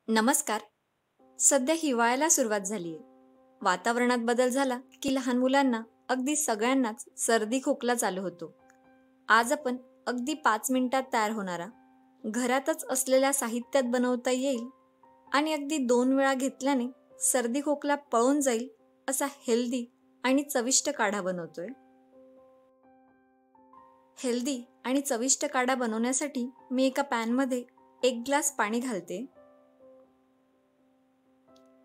नमस्कार. सध्या हिवाळ्याला सुरुवात झालीये. वातावरणात बदल झाला की लहान मुलांना अगदी सगळ्यांनाच सर्दी खोकला चालू होतो. आज आपण अगदी 5 मिनिटात तयार होणारा, घरातच असलेल्या साहित्यात बनवता येईल आणि अगदी 2 वेळा घेतल्याने सर्दी खोकला पळून जाईल असा हेल्दी आणि चविष्ट काढा बनवतोय. हेल्दी आणि चविष्ट काढा बनवण्यासाठी मी एका पॅनमध्ये 1 ग्लास पाणी घालते.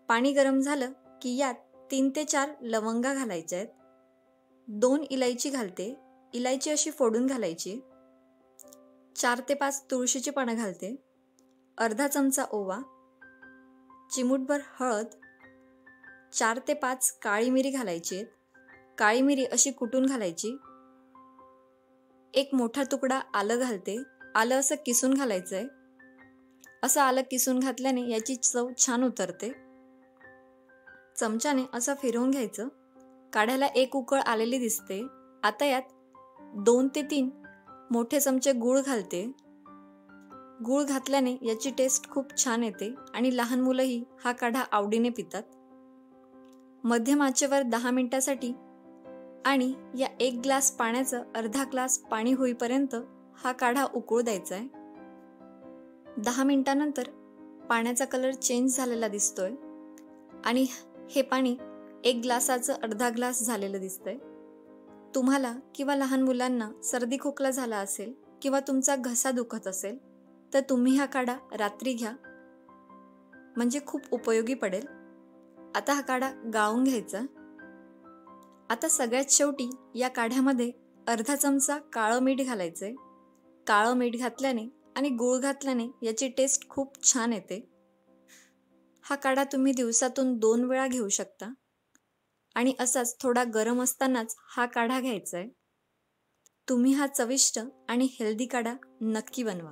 पाणी गरम झालं की यात 3 ते 4 लवंगा घालायच्या आहेत. 2 इलायची घालते. इलायची अशी फोडून घालायची. 4 ते 5 तुळशीची पानं घालते. अर्धा चमचा ओवा, चिमूटभर हळद, 4 ते 5 काळी मिरी घालायची आहेत. काळी मिरी अशी कुटून घालायची. एक मोठा तुकडा आलं घालते. आलं असं किसून घालायचंय. असं आलं किसून घातल्याने याची चव छान उतरते. चमच्याने असं फिरवून घ्यायचं. काढ्याला एक उकळ आलेली दिसते. आता यात 2 ते 3 मोठे चमचे गूळ घालते. गूळ घातल्याने याची टेस्ट खूप छान येते आणि लहान मुलंही हा काढा आवडीने पितात. मध्यम आचेवर 10 मिनिटासाठी आणि या 1 ग्लास पाण्याचं अर्धा ग्लास पाणी होईपर्यंत हा काढा उकळू द्यायचा आहे. 10 मिनिटानंतर पाण्याचा कलर चेंज झालेला दिसतोय आणि हे पाणी 1 ग्लासाचं अर्धा ग्लास झालेलं दिसतंय. तुम्हाला किंवा लहान मुलांना सर्दी खोकला झाला असेल किंवा तुमचा घसा दुखत असेल तर तुम्ही हा काढा रात्री घ्या, म्हणजे खूप उपयोगी पडेल. आता हा काढा गाळून घ्यायचा. आता सगळ्यात शेवटी या काढ्यामध्ये अर्धा चमचा काळं मीठ घालायचंय. काळं मीठ घातल्याने आणि गूळ घातल्याने याची टेस्ट खूप छान येते. हा काढा तुम्ही दिवसातून 2 वेळा घेऊ शकता आणि असाच थोडा गरम असतानाच हा काढा घ्यायचा आहे. तुम्ही हा चविष्ट आणि हेल्दी काढा नक्की बनवा.